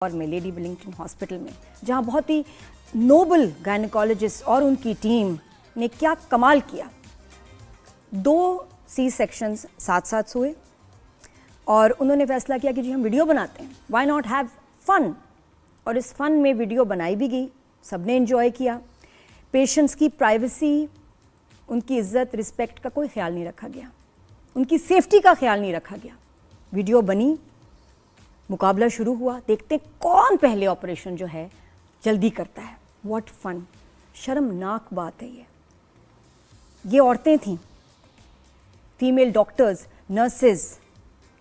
और में lady Willingdon hospital में, जहां बहुत ही नोबल गायनेकोलॉजिस्ट और उनकी टीम ने क्या कमाल किया। 2 सी सेक्शंस साथ साथ हुए और उन्होंने फैसला किया कि जी हम वीडियो बनाते हैं, व्हाई नॉट हैव फन। और इस फन में वीडियो बनाई भी गई, सबने एंजॉय किया। पेशेंट्स की प्राइवेसी, उनकी इज्जत रिस्पेक्ट का कोई ख्याल नहीं रखा गया, उनकी सेफ्टी का ख्याल नहीं रखा गया। वीडियो बनी, मुकाबला शुरू हुआ, देखते कौन पहले ऑपरेशन जो है जल्दी करता है। What fun. शर्मनाक बात है ये औरतें थीं, फीमेल डॉक्टर्स, नर्सेज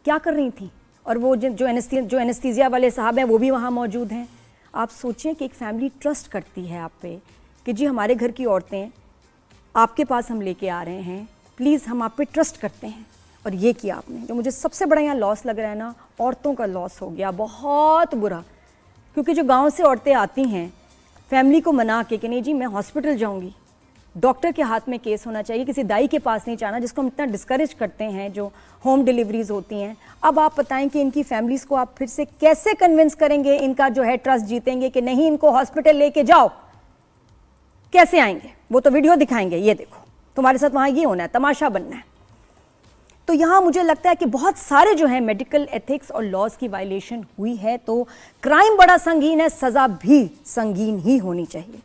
क्या कर रही थीं, और वो जो एनेस्थीसिया वाले साहब हैं वो भी वहाँ मौजूद हैं। आप सोचें कि एक फैमिली ट्रस्ट करती है आप पे कि जी हमारे घर की औरतें आपके पास हम लेके आ रहे हैं, प्लीज़ हम आप पे ट्रस्ट करते हैं, और ये किया आपने। जो मुझे सबसे बड़ा यहाँ लॉस लग रहा है ना, औरतों का लॉस हो गया बहुत बुरा। क्योंकि जो गांव से औरतें आती हैं फैमिली को मना के कि नहीं जी मैं हॉस्पिटल जाऊंगी, डॉक्टर के हाथ में केस होना चाहिए, किसी दाई के पास नहीं जाना, जिसको हम इतना डिस्करेज करते हैं, जो होम डिलीवरीज होती हैं। अब आप बताएं कि इनकी फैमिलीज़ को आप फिर से कैसे कन्विंस करेंगे, इनका जो है ट्रस्ट जीतेंगे कि नहीं इनको हॉस्पिटल लेके जाओ। कैसे आएंगे? वो तो वीडियो दिखाएंगे, ये देखो तुम्हारे साथ वहाँ ये होना है, तमाशा बनना है। तो यहाँ मुझे लगता है कि बहुत सारे जो है मेडिकल एथिक्स और लॉज की वायलेशन हुई है। तो क्राइम बड़ा संगीन है, सज़ा भी संगीन ही होनी चाहिए।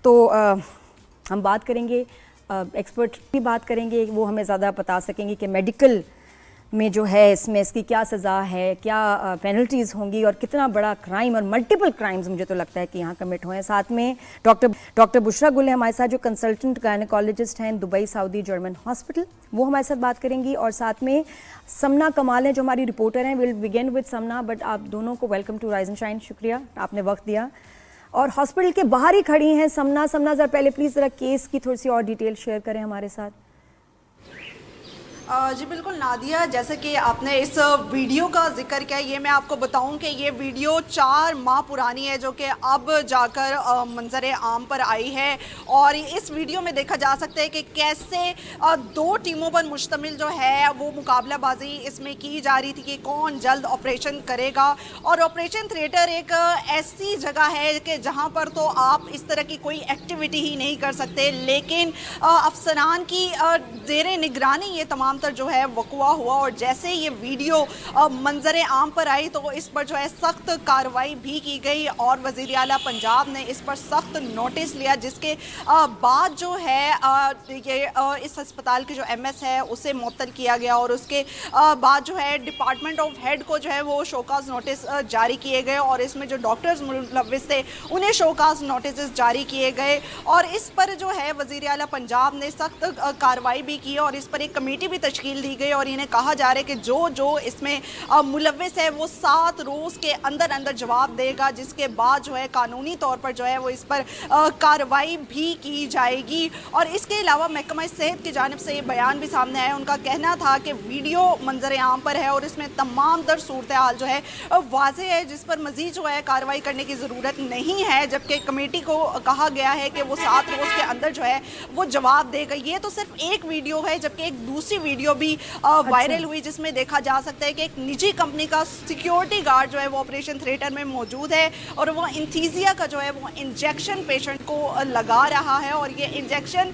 तो हम बात करेंगे, एक्सपर्ट भी बात करेंगे, वो हमें ज़्यादा बता सकेंगे कि मेडिकल में जो है इसमें इसकी क्या सज़ा है, क्या पेनल्टीज़ होंगी, और कितना बड़ा क्राइम और मल्टीपल क्राइम्स मुझे तो लगता है कि यहाँ कमिट हुए हैं। साथ में डॉक्टर बुशरा गुल है हमारे साथ, जो कंसल्टेंट गायनेकोलॉजिस्ट हैं दुबई सऊदी जर्मन हॉस्पिटल, वो हमारे साथ बात करेंगी। और साथ में समना कमाल है जो हमारी रिपोर्टर हैं। विल बिगिन विद समना, बट आप दोनों को welcome to rise and shine, शुक्रिया आपने वक्त दिया। और हॉस्पिटल के बाहर ही खड़ी हैं समना। ज़रा पहले प्लीज़ ज़रा केस की थोड़ी सी और डिटेल शेयर करें हमारे साथ। जी बिल्कुल नादिया, जैसे कि आपने इस वीडियो का जिक्र किया, ये मैं आपको बताऊं कि ये वीडियो 4 माह पुरानी है, जो कि अब जाकर मंजर आम पर आई है। और इस वीडियो में देखा जा सकता है कि कैसे 2 टीमों पर मुश्तमिल जो है वो मुकाबलाबाजी इसमें की जा रही थी कि कौन जल्द ऑपरेशन करेगा। और ऑपरेशन थिएटर एक ऐसी जगह है कि जहाँ पर तो आप इस तरह की कोई एक्टिविटी ही नहीं कर सकते, लेकिन अफसरान की ज़ेरे निगरानी ये तमाम जो है वकवा हुआ। और जैसे ये वीडियो मंजर आम पर आई तो इस पर जो है सख्त कार्रवाई भी की गई, और वज़ीर आला पंजाब ने इस पर सख्त नोटिस लिया, जिसके बाद जो है ये इस अस्पताल के जो एमएस है उसे मुअत्तल किया गया। और उसके बाद जो है डिपार्टमेंट ऑफ हेड को जो है वो शोकाज नोटिस जारी किए गए, और इसमें जो डॉक्टर्स मुलव्विस थे उन्हें शोकाज नोटिस जारी किए गए। और इस पर जो है वज़ीर आला पंजाब ने सख्त कार्रवाई भी की, और इस पर एक कमेटी भी तश्कील दी गई। और इन्हें कहा जा रहा है कि जो इसमें मुलव्विस है वो 7 रोज़ के अंदर अंदर जवाब देगा, जिसके बाद जो है कानूनी तौर पर जो है वो इस पर कार्रवाई भी की जाएगी। और इसके अलावा महकमा सेहत की जानिब से ये बयान भी सामने आया। उनका कहना था कि वीडियो मंजर आम पर है और इसमें तमाम दर सूरत हाल जो है वाज़े है, जिस पर मज़ीद जो है कार्रवाई करने की ज़रूरत नहीं है। जबकि कमेटी को कहा गया है कि वो 7 रोज़ के अंदर जो है वो जवाब देगा। ये तो सिर्फ एक वीडियो है, जबकि एक दूसरी वीडियो भी वायरल हुई, जिसमें देखा जा सकता है कि एक निजी कंपनी का सिक्योरिटी गार्ड जो है वो ऑपरेशन थिएटर में मौजूद है, और वो एनेस्थीसिया का जो है वो इंजेक्शन पेशेंट को लगा रहा है। और ये इंजेक्शन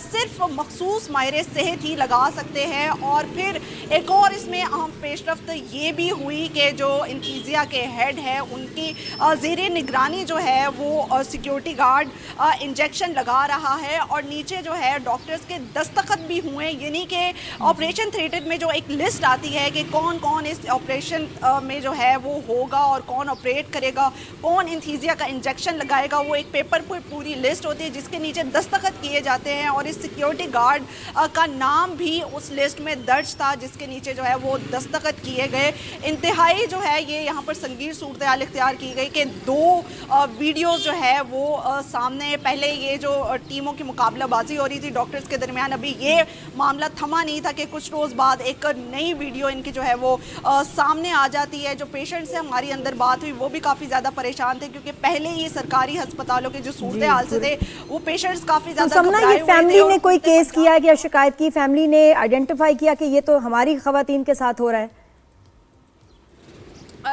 सिर्फ मखसूस माहिर सेहत ही लगा सकते हैं। और फिर एक और इसमें अहम पेशरफ्त ये भी हुई कि जो एनेस्थीसिया के हेड है उनकी ज़ेरे निगरानी जो है वो सिक्योरिटी गार्ड इंजेक्शन लगा रहा है, और नीचे जो है डॉक्टर्स के दस्तखत भी हुए। यानी कि ऑपरेशन थिएटर में जो एक लिस्ट आती है कि कौन कौन इस ऑपरेशन में जो है वो होगा और कौन ऑपरेट करेगा, कौन एनेस्थीसिया का इंजेक्शन लगाएगा, वो एक पेपर पर पूरी लिस्ट होती है जिसके नीचे दस्तखत किए जाते हैं। और इस सिक्योरिटी गार्ड का नाम भी उस लिस्ट में दर्ज था, जिसके नीचे जो है वो दस्तखत किए गए। इंतहाई जो है ये यहाँ पर संगीन सूरत हाल इख्तियार की गई कि 2 वीडियोज़ जो है वो सामने, पहले ये जो टीमों की मुकाबलाबाजी हो रही थी डॉक्टर्स के दरमियान, अभी ये मामला थमा नहीं था कि कुछ रोज़ बाद एक नई वीडियो इनकी जो है वो सामने आ जाती है। जो पेशेंट से हमारी अंदर बात हुई वो भी काफ़ी ज़्यादा परेशान थे, क्योंकि पहले ही सरकारी अस्पतालों के जो सूरत हाल से थे वो पेशेंट्स काफ़ी ज़्यादा घबराए हुए थे। फैमिली ने कोई केस किया या शिकायत की? फैमिली ने आइडेंटिफाई किया कि ये तो हमारी खवातीन के साथ हो रहा है?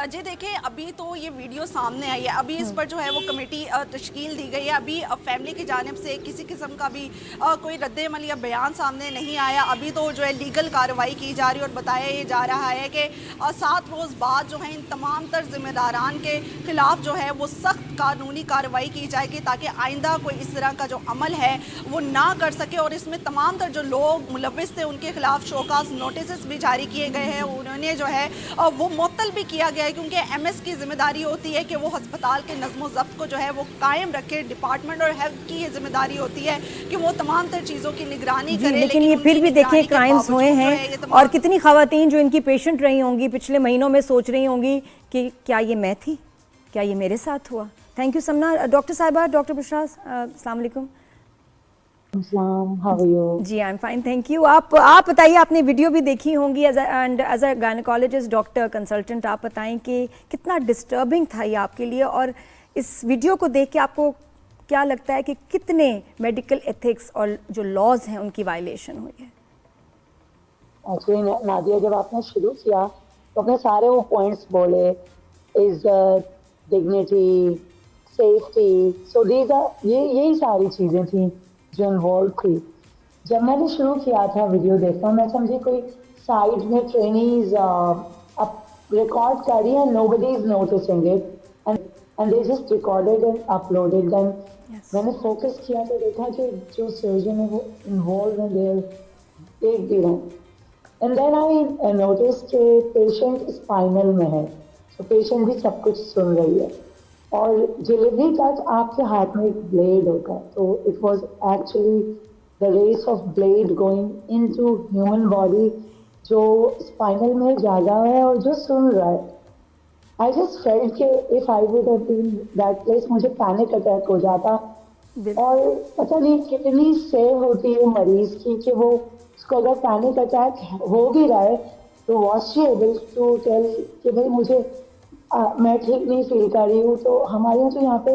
अजय देखें, अभी तो ये वीडियो सामने आई है, अभी इस पर जो है वो कमेटी तश्कील दी गई है। अभी फैमिली की जानिब से किसी किस्म का भी कोई रद्द-ए-अमल या बयान सामने नहीं आया। अभी तो जो है लीगल कार्रवाई की जा रही है और बताया ये जा रहा है कि 7 रोज़ बाद जो है इन तमाम तर जिम्मेदारान के खिलाफ जो है वो सख्त कानूनी कार्रवाई की जाएगी, ताकि आइंदा कोई इस तरह का जो अमल है वो ना कर सके। और इसमें तमाम तर जो लोग मुलव्विस थे उनके खिलाफ शोकास नोटिस भी जारी किए गए हैं। उन्होंने जो है वो मुअत्तल भी किया गया है, क्योंकि एमएस की जिम्मेदारी होती है कि वो अस्पताल के नज़्म ज़ब्त को जो है वो कायम रखे। डिपार्टमेंट और हेल्थ की ये जिम्मेदारी होती है कि वो तमाम तर चीज़ों की निगरानी करे। लेकिन ये फिर भी देखिए क्राइम्स हुए हैं, और कितनी खवातीन जो इनकी पेशेंट रही होंगी पिछले महीनों में सोच रही होंगी कि क्या ये मैं थी, क्या ये मेरे साथ हुआ। Thank you Samna. डॉक्टर साहिबा, डॉक्टर बुशरा, अस्सलाम वालेकुम। How are you? जी I am fine, thank you. आप बताइए, आपने वीडियो भी देखी होंगी as a gynaecologist doctor consultant, आप बताएं कि कितना डिस्टर्बिंग था ये आपके लिए, और इस वीडियो को देख के आपको क्या लगता है कि कितने मेडिकल एथिक्स और जो लॉज हैं उनकी वायलेशन हुई है? एक्चुअली नादिया, जब आपने शुरू किया तो अपने सारे वो पॉइंट्स बोले, इज्जत, dignity, safety, so these are यही सारी चीज़ें थी जो इन्वॉल्व थी। जब मैंने शुरू किया था वीडियो देखना, मैं समझी कोई साइड में ट्रेनीज अब रिकॉर्ड कर रही है, nobody is noticing it and they just recorded and uploaded them. मैंने फोकस किया तो देखा कि जो सर्जन है वो इन्वॉल्व है, देयर देख भी रहे हैं। एंड देन आई नोटिस कि पेशेंट स्पाइनल में है, तो पेशेंट भी सब कुछ सुन रही है, और डिलीवरी तक आपके हाथ में एक ब्लेड होगा। तो it was actually the race of blade going into human body, जो स्पाइनल में जा रहा है और जो सुन रहा है। आई जस्ट फेल्ट कि if I would have been that place, मुझे पैनिक अटैक हो जाता। और पता नहीं कितनी सेव होती है मरीज की कि वो उसको अगर पैनिक अटैक हो भी रहा है तो was she able to tell कि भाई मुझे मैं ठीक नहीं फील कर रही हूँ। तो हमारे यहाँ तो यहाँ पे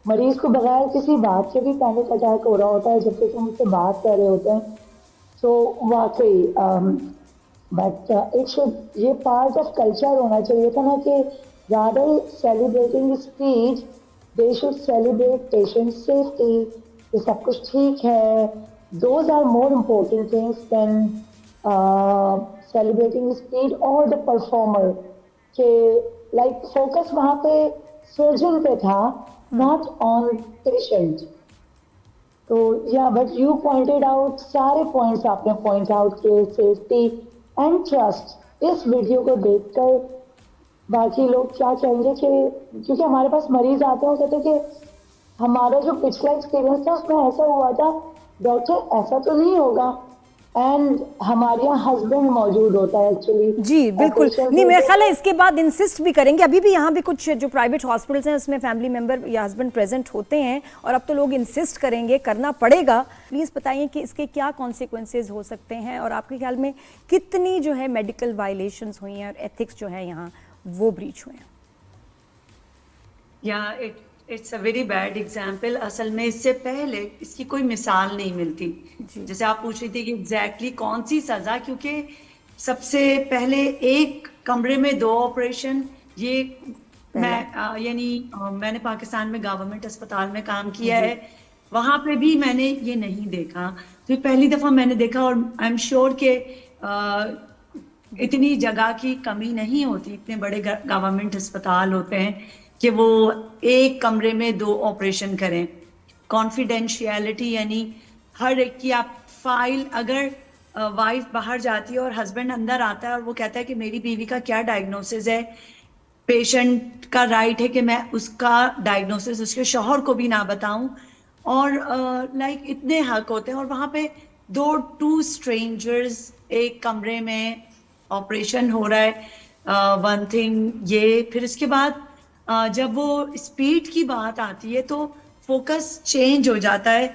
मरीज को बगैर किसी बात के भी पैनिक अटैक हो रहा होता है जबकि हम उससे बात कर रहे होते हैं। तो वाकई बट इट शुड, ये पार्ट ऑफ कल्चर होना चाहिए था ना कि rather celebrating speech they should celebrate patient safety, ये सब कुछ ठीक है। Those are more important things than celebrating speed और द परफॉर्मर के लाइक फोकस वहाँ पे सर्जन पे था, नॉट ऑन पेशेंट। तो या बट यू पॉइंटेड आउट, सारे पॉइंट्स आपने पॉइंट आउट किए, सेफ्टी एंड ट्रस्ट। इस वीडियो को देखकर बाकी लोग क्या कहेंगे कि क्योंकि हमारे पास मरीज आते हैं, वो कहते हैं कि हमारा जो पिछला एक्सपीरियंस था उसमें ऐसा हुआ था, डॉक्टर ऐसा तो नहीं होगा। एंड हमारे यहाँ हस्बैंड मौजूद होता है एक्चुअली। जी बिल्कुल, नहीं मेरा ख्याल है इसके बाद इंसिस्ट भी करेंगे। अभी भी यहाँ भी कुछ जो प्राइवेट हॉस्पिटल्स हैं उसमें फैमिली मेंबर या हस्बैंड प्रेजेंट होते हैं, और अब तो लोग इंसिस्ट करेंगे, करना पड़ेगा। प्लीज़ बताइए कि इसके क्या कॉन्सिक्वेंसेज हो सकते हैं, और आपके ख्याल में कितनी जो है मेडिकल वायलेशंस हुई हैं और एथिक्स जो है यहाँ वो ब्रीच हुए हैं? या it's a very bad example. असल में इससे पहले इसकी कोई मिसाल नहीं मिलती। जैसे आप पूछ रही थी कि एग्जैक्टली कौन सी सजा, क्योंकि सबसे पहले एक कमरे में 2 ऑपरेशन, ये मैं मैंने पाकिस्तान में गवर्नमेंट अस्पताल में काम किया है, वहां पे भी मैंने ये नहीं देखा। तो पहली दफा मैंने देखा, और आई एम श्योर के इतनी जगह की कमी नहीं होती, इतने बड़े गवर्नमेंट अस्पताल होते हैं कि वो एक कमरे में 2 ऑपरेशन करें। कॉन्फिडेंशियलिटी यानी हर एक की आप फाइल, अगर वाइफ बाहर जाती है और हस्बैंड अंदर आता है और वो कहता है कि मेरी बीवी का क्या डायग्नोसिस है, पेशेंट का राइट है कि मैं उसका डायग्नोसिस उसके शौहर को भी ना बताऊं, और लाइक इतने हक होते हैं। और वहाँ पे 2 स्ट्रेंजर्स एक कमरे में ऑपरेशन हो रहा है, वन थिंग ये। फिर इसके बाद जब वो स्पीड की बात आती है तो फोकस चेंज हो जाता है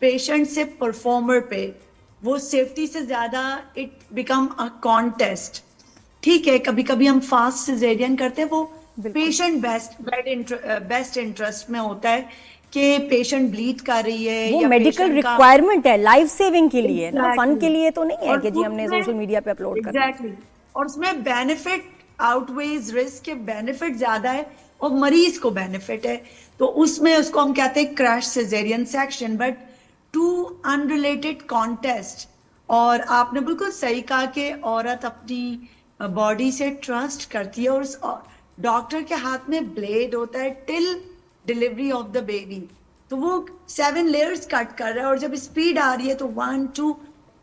पेशेंट से परफॉर्मर पे। वो सेफ्टी से ज़्यादा इट बिकम अ कॉन्टेस्ट। ठीक है, कभी कभी हम फास्ट सिजेरियन करते हैं, वो पेशेंट बेस्ट इंटरेस्ट में होता है कि पेशेंट ब्लीड कर रही है, वो या मेडिकल रिक्वायरमेंट है, लाइफ सेविंग के लिए ना, फन के लिए तो नहीं है कि जी हमने सोशल मीडिया पे अपलोड करना। एग्जैक्टली। और उसमें बेनिफिट आउटवेज रिस्क के बेनिफिट ज्यादा है और मरीज को बेनिफिट है, तो उसमें उसको हम कहते हैं crash caesarean section. But to unrelated contest, और आपने बिल्कुल सही कहा कि औरत अपनी बॉडी से ट्रस्ट करती है और उस डॉक्टर के हाथ में ब्लेड होता है till delivery of the baby, तो वो 7 लेयर्स कट कर रहा है, और जब स्पीड आ रही है तो 1 2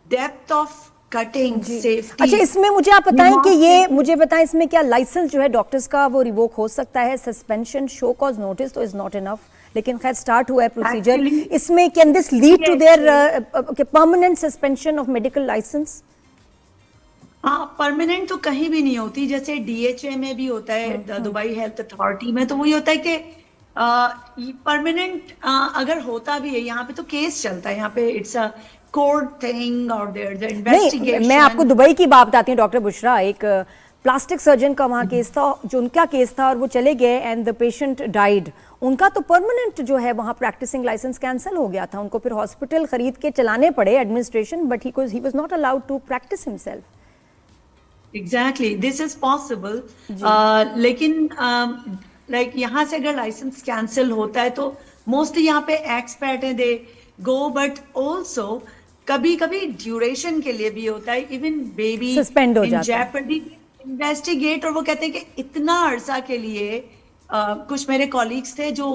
डेप्थ ऑफ कटिंग, सेफ्टी। अच्छा, इसमें मुझे आप बताएं कि ये मुझे बताएं इसमें क्या लाइसेंस जो है डॉक्टर्स का वो रिवोक हो सकता है? सस्पेंशन, शो कॉज नोटिस तो इज नॉट इनफ, लेकिन खैर स्टार्ट हुआ है प्रोसीजर। Actually, इसमें can this lead to yes, there permanent suspension of medical license? हाँ, परमानेंट तो कहीं भी नहीं होती, जैसे DHA में भी होता है, दुबई हेल्थ अथॉरिटी में, तो वही होता है कि परमानेंट अगर होता भी है, यहाँ पे तो केस चलता है, यहाँ पे इट्स अ कोर्ट थिंग और देयर द नहीं, इन्वेस्टिगेशन। मैं आपको दुबई की बात बताती हूँ डॉक्टर बुशरा। एक प्लास्टिक सर्जन का वहाँ केस था, जो उनका केस था, और वो चले गए एंड द पेशेंट डाइड। उनका तो परमानेंट जो है वहाँ प्रैक्टिसिंग लाइसेंस कैंसिल हो गया था, उनको फिर हॉस्पिटल खरीद के चलाने पड़े administration, but he was not allowed to practice himself. Exactly, this is possible. लेकिन लाइक यहाँ से अगर लाइसेंस कैंसिल होता है तो मोस्टली यहाँ पे एक्सपर्ट है, दे गो, बट ऑल्सो कभी कभी ड्यूरेशन के लिए भी होता है, इवन बेबी Suspend हो इन जाता है। जेopardy इन्वेस्टिगेट, और वो कहते हैं कि इतना अरसा के लिए कुछ मेरे कॉलीग्स थे जो